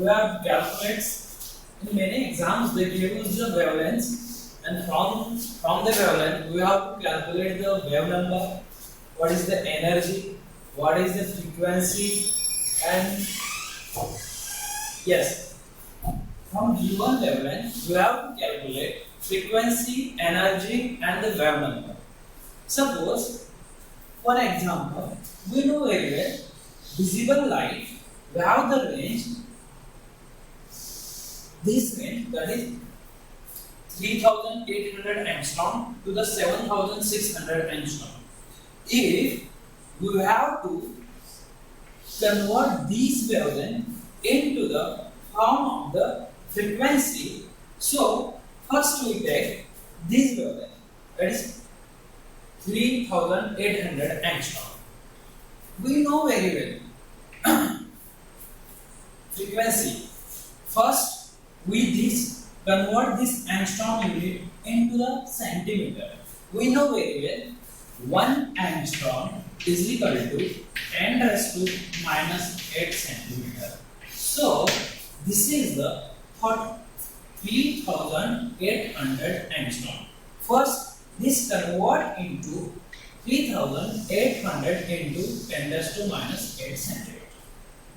we have to calculate. In many exams, they give us the wavelengths, and from the wavelength, we have to calculate the wave number, what is the energy, what is the frequency, and yes, from given wavelength, we have to calculate frequency, energy, and the wave number. Suppose, for example, we know very well visible light, we have the range, this range, that is 3800 angstrom to the 7600 angstrom. If we have to convert these wavelength into the form of the frequency, so first we take this wavelength, that is 3800 angstrom. We know very well frequency. First, we convert this angstrom unit into the centimeter. We know very well 1 angstrom is equal to 10 raised to minus 8 centimeter. So, this is the 3800 angstrom. First, this convert into 3800 into 10 raised to minus 8 centimeter.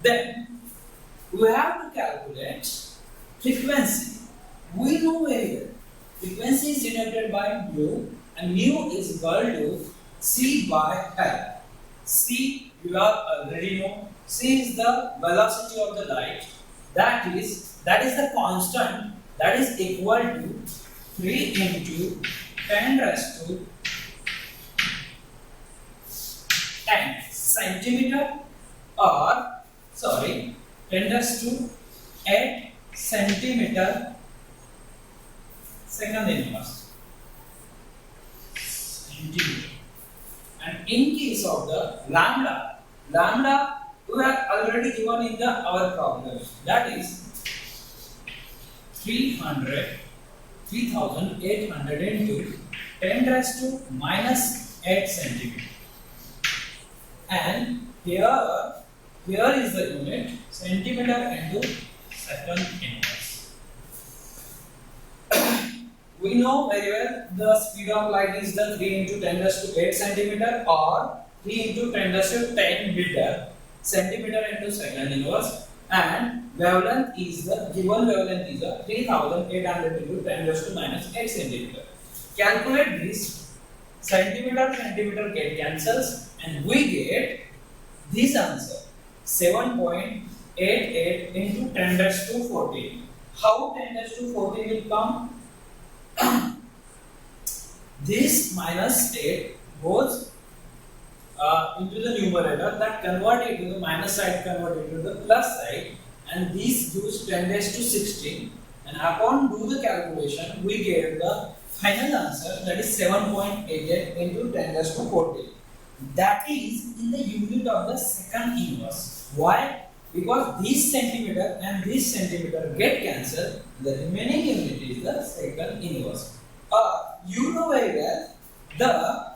Then, we have to calculate frequency. We know very well frequency is denoted by mu, and mu is equal to C by L. C, you already know, C is the velocity of the light. That is the constant, that is equal to 3 into 10 raised to 10 centimeter, or 10 raised to 8 centimeter second inverse centimeter. And in case of the lambda we have already given in our problem, that is 3800 into 10 raised to minus 8 centimeter. And here is the unit centimeter into second inverse. We know very well the speed of light is the 3 into 10 raised to 8 centimeter, or 3 into 10 raised to 10 meter, centimeter into second inverse, and wavelength is the given wavelength is the 3800 into 10 raised to minus 8 centimeter. Calculate this, centimeter get cancels, and we get this answer 7.88 into 10 raised to 14. How 10 raised to 14 will come? This minus 8 goes into the numerator, that convert it to the minus side, convert it to the plus side, and this gives 10 raised to 16. And upon do the calculation, we get the final answer, that is 7.88 into 10 raised to 14. That is in the unit of the second inverse. Why? Because this centimeter and this centimeter get cancelled, the remaining unit is the second inverse. You know very well the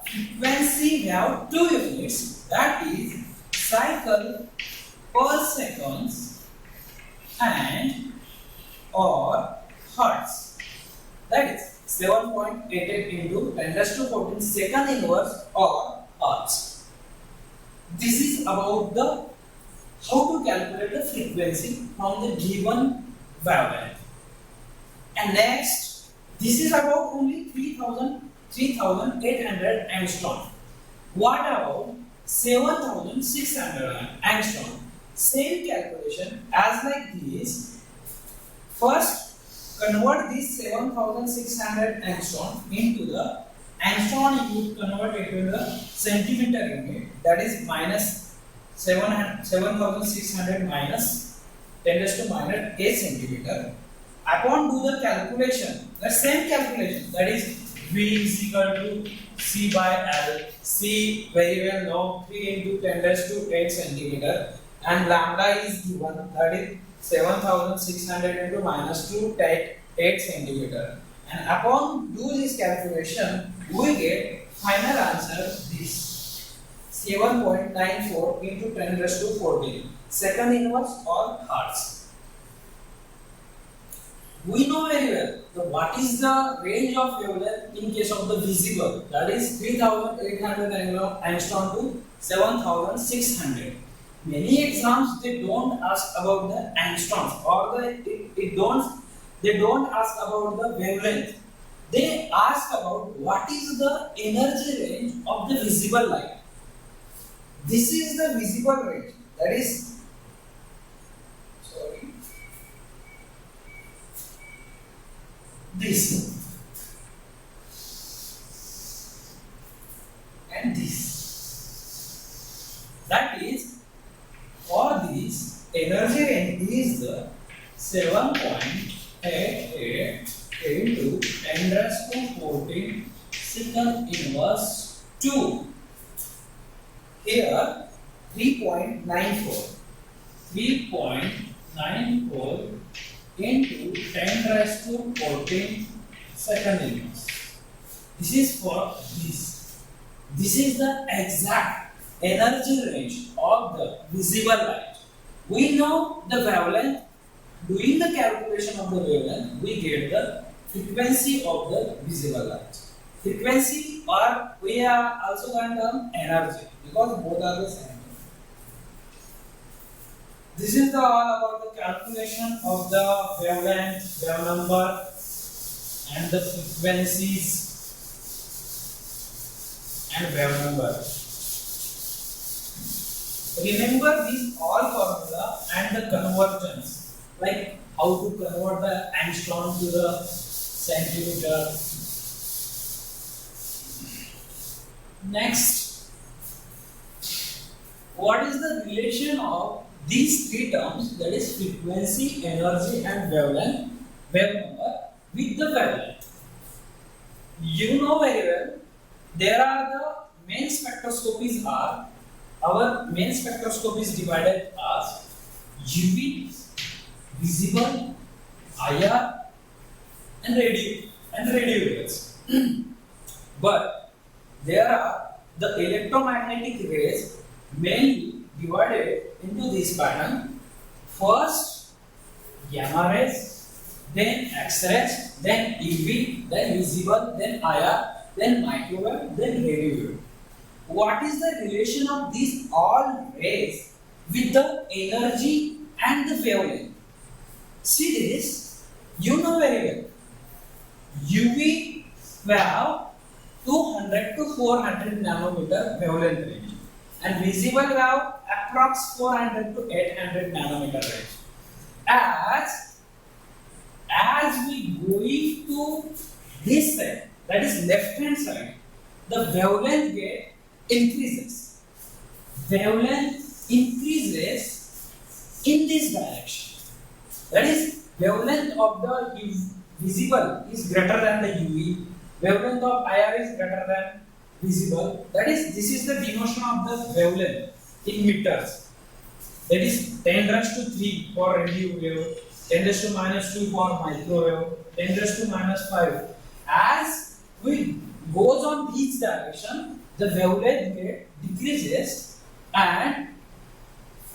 frequency we have 2 units, that is cycle per seconds and or hertz. That is 7.88 into 10 raised to 14 second inverse or hertz. This is about the how to calculate the frequency from the given wavelength. And next, this is about only 3800 angstrom. What about 7600 angstrom? Same calculation as like this. First, convert this 7600 angstrom into the angstrom unit, convert it to the centimeter unit, that is minus 7600 minus 10 raised to minus 8 centimeter. Upon do the calculation, the same calculation, that is V is equal to C by L. C very well know 3 into 10 raised to 8 centimeter, and lambda is given, that is 7600 into minus 2 take 8 centimeter. And upon do this calculation, we get final answer this 7.94 into 10 raised to 14 second inverse or hertz. We know very well what is the range of wavelength in case of the visible, that is 3800 angstrom to 7600. Many exams they don't ask about the angstroms or they don't ask about the wavelength. They ask about what is the energy range of the visible light. This is the visible range, that is this and this. That is, for this energy range is the 7.88 into 10 raised to 14 secant inverse 2. Here 3.94 into 10 raised to 14 secant inverse. This is for this. This is the exact energy range of the visible light. We know the wavelength. Doing the calculation of the wavelength, we get the frequency of the visible light. Frequency, or we are also going to energy, because both are the same. This is the all about the calculation of the wavelength, wave number, and the frequencies and wave number. Remember these all formula and the conversions, like how to convert the angstrom to the centimeter. Next, what is the relation of these three terms, that is frequency, energy, and wavelength, wave number, with the wavelength? You know very well, there are the main spectroscopies are, our main spectroscopy is divided as UV, visible, IR, and radio waves. But there are the electromagnetic rays mainly divided into this pattern. First gamma rays, then X-rays, then UV, then visible, then IR, then microwave, then radio wave. What is the relation of these all rays with the energy and the wavelength? See this, you know very well. UV have 200 to 400 nanometer wavelength range, and visible have approx 400 to 800 nanometer range. As we going to this side, that is left hand side, the wavelength get increases. Wavelength increases in this direction. That is, wavelength of the visible is greater than the UV. Wavelength of IR is greater than visible. That is, this is the denotation of the wavelength in meters. That is 10 raised to 3 for radio wave, 10 raised to minus 2 for microwave, 10 raised to minus 5. As we goes on each direction, the wavelength decreases, and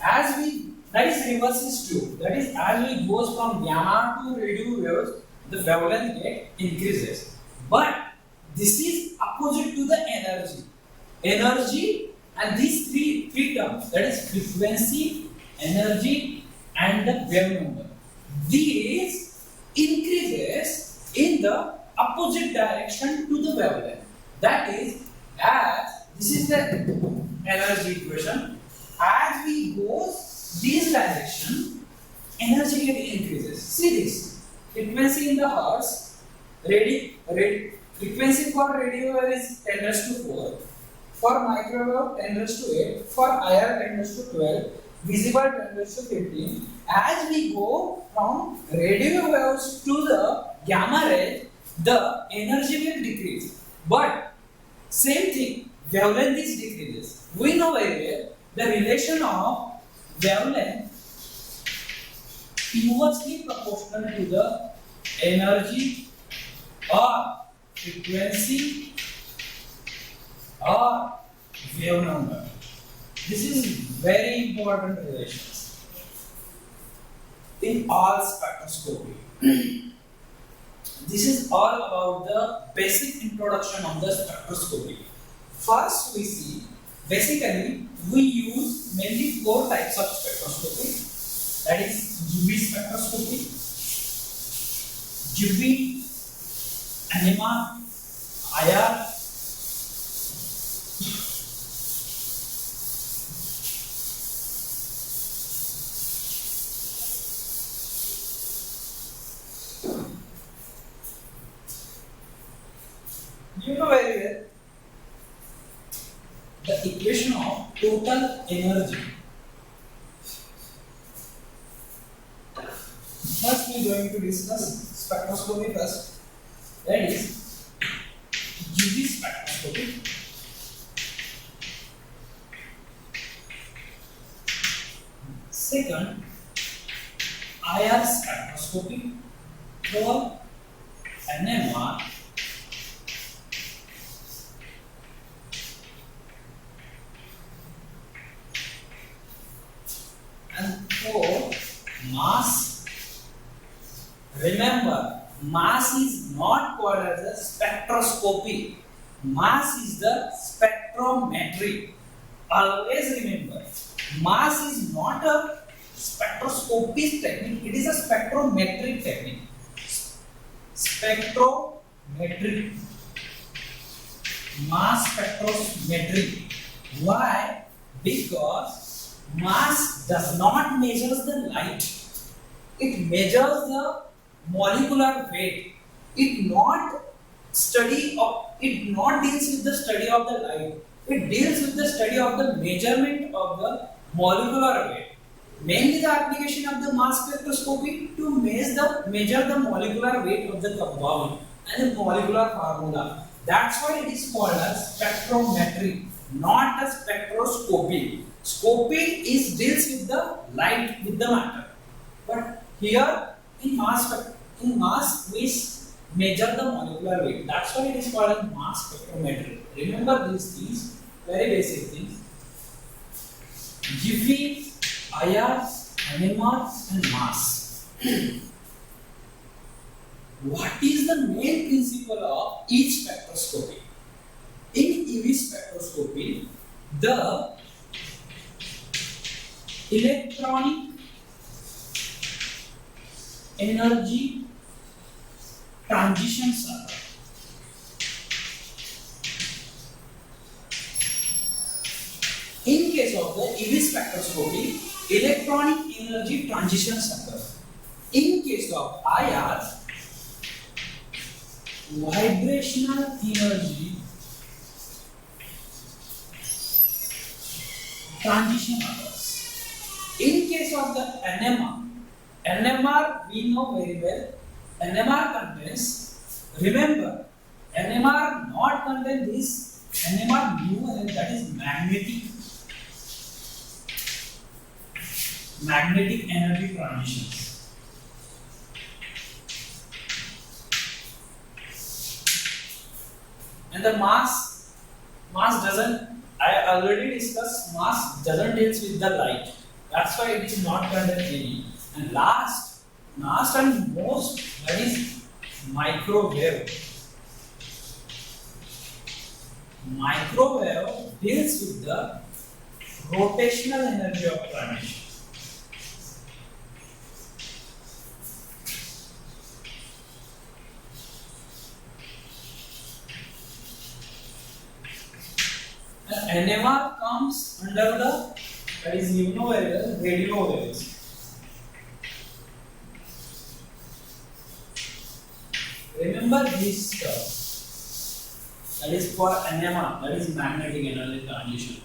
as we, that is reverse is true. That is, as we goes from gamma to radio waves, the wavelength increases. But this is opposite to the energy. Energy and these three terms, that is frequency, energy, and the wave number. These increases in the opposite direction to the wavelength. That is, as this is the energy equation. As we go this direction, energy increases. See this, frequency in the hertz. Frequency for radio wave is 10 raised to 4, for microwave 10 raised to 8, for IR 10 raised to 12, visible 10 raised to 15. As we go from radio waves to the gamma rays, the energy will decrease. But same thing, wavelength is decreases. We know very well the relation of wavelength inversely proportional to the energy or frequency or wave number. This is very important relations in all spectroscopy. this is all about the basic introduction of the spectroscopy. First, we see basically we use mainly four types of spectroscopy. That is UV spectroscopy, UV, NMR, IR. You know very well the equation of total energy. First, we are going to discuss spectroscopy first. That is UV spectroscopy. Second, IR spectroscopy. Third, NMR. And fourth, mass. Remember, mass is not called as a spectroscopy. Mass is the spectrometry. Always remember, mass is not a spectroscopy technique, it is a spectrometric technique. Spectrometry. Mass spectrometry. Why? Because mass does not measure the light. It measures the molecular weight. It not deals with the study of the light. It deals with the study of the measurement of the molecular weight. Mainly the application of the mass spectroscopy to measure the molecular weight of the compound and the molecular formula. That's why it is called as spectrometry, not a spectroscopy. Scopy deals with the light, with the matter. But here in mass we measure the molecular weight. That's why it is called as mass spectrometry. Remember these things, very basic things. UV, IR, NMR and mass. What is the main principle of each spectroscopy? In UV spectroscopy, the electronic energy transitions occur. In case of the UV spectroscopy, electronic energy transitions occur. In case of IR, vibrational energy transition occurs. In case of the NMR we know very well. NMR contains, remember, NMR not contain this. NMR new, that is magnetic energy transitions. And the mass doesn't, I already discussed, mass doesn't deals with the light. That's why it is not contain any. And last and most, that is microwave. Microwave deals with the rotational energy of transition. And NMR comes under the, that is you know very well, radio waves. Remember this stuff. That is for NMR, that is magnetic energy transition.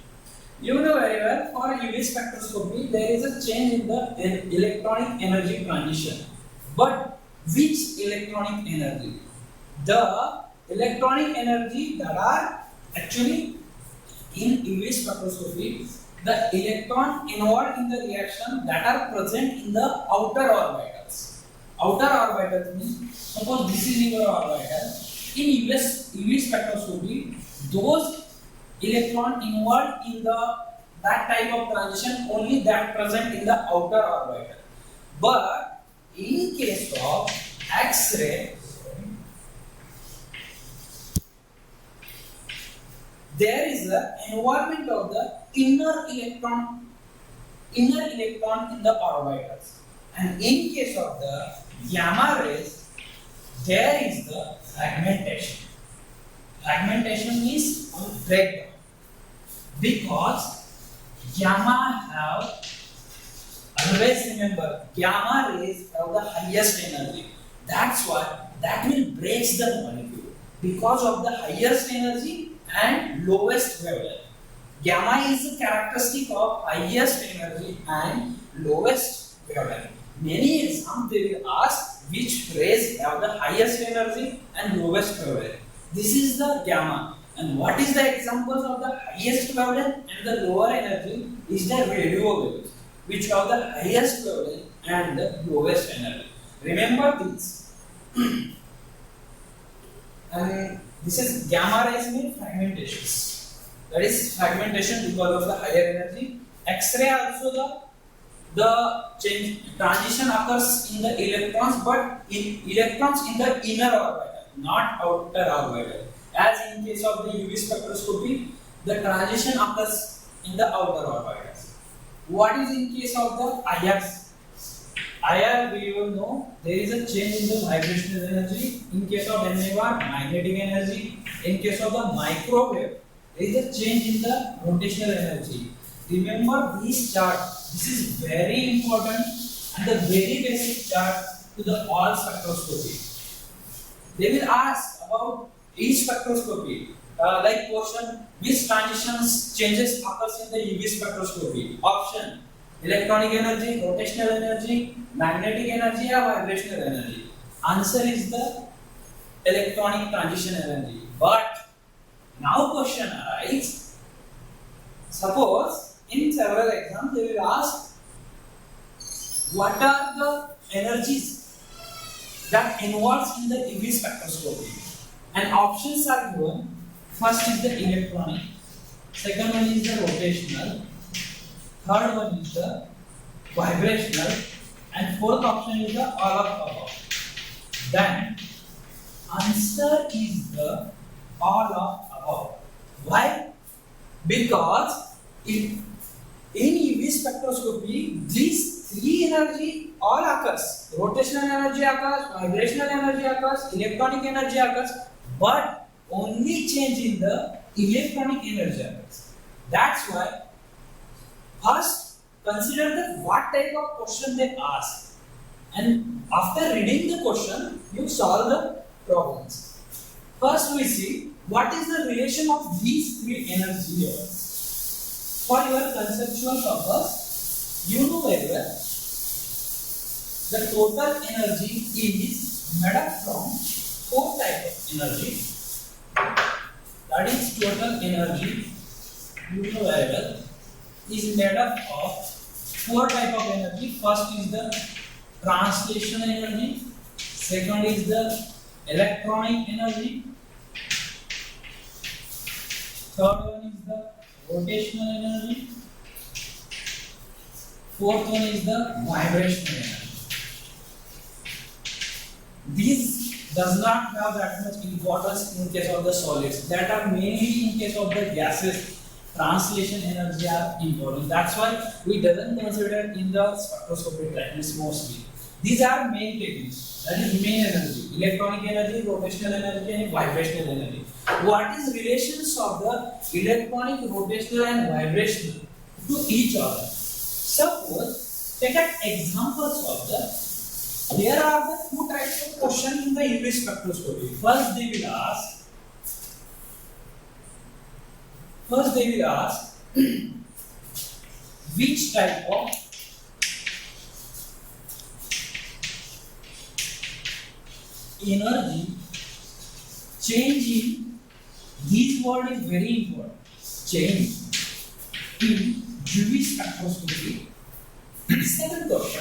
You know very well, for UV spectroscopy, there is a change in the electronic energy transition. But which electronic energy? The electronic energy that are actually in UV spectroscopy, the electron involved in the reaction that are present in the outer orbitals. Outer orbitals means, suppose this is your orbital. In UV spectroscopy, those electron involved in that type of transition only that present in the outer orbital. But in case of X-ray, there is the environment of the inner electron in the orbitals, and in case of the gamma rays, there is the fragmentation. Fragmentation means breakdown, because gamma have, always remember, gamma rays have the highest energy. That's why that will break the molecule because of the highest energy and lowest wavelength. Gamma is a characteristic of highest energy and lowest wavelength. Many exams they will ask which rays have the highest energy and lowest wavelength. This is the gamma. And what is the examples of the highest wavelength and the lower energy is the radio waves, which have the highest wavelength and the lowest energy. Remember this. And this is gamma rays mean fragmentations. That is fragmentation because of the higher energy. X-ray also the change transition occurs in the electrons, but in electrons in the inner orbital, not outer orbital. As in case of the UV spectroscopy, the transition occurs in the outer orbitals. What is in case of the IRs? IR, we all know there is a change in the vibrational energy. In case of NMR, magnetic energy. In case of the microwave, there is a change in the rotational energy. Remember this chart. This is very important and the very basic chart to the all spectroscopy. They will ask about each spectroscopy, like question, which transitions changes occurs in the UV spectroscopy? Option: electronic energy, rotational energy, magnetic energy, or vibrational energy. Answer is the electronic transition energy. But now question arises. Suppose in several exams they will ask what are the energies that involves in the UV spectroscopy, and options are given. First is the electronic, second one is the rotational, third one is the vibrational, and fourth option is the all of above. Then answer is the all of above. Why? Because in UV spectroscopy, these three energy all occurs. Rotational energy occurs, vibrational energy occurs, electronic energy occurs, but only change in the electronic energy occurs. That's why first consider the what type of question they ask, and after reading the question, you solve the problems. First we see what is the relation of these three energy levels. For your conceptual purpose, you know very well the total energy is made up from four types of energy. That is total energy, you know very well, is made up of four types of energy. First is the translation energy, second is the electronic energy, third one is the rotational energy, fourth one is the vibrational energy. These does not have that much importance in case of the solids. That are mainly in case of the gases. Translation energy are important. That's why we doesn't consider in the spectroscopic techniques mostly. These are main techniques. That is main energy, electronic energy, rotational energy, and vibrational energy. What is relations of the electronic, rotational, and vibrational to each other? Suppose take an examples of the. There are the two types of questions in the UV spectroscopy. First they will ask which type of energy change in, this word is very important, change in UV spectroscopy. Second question,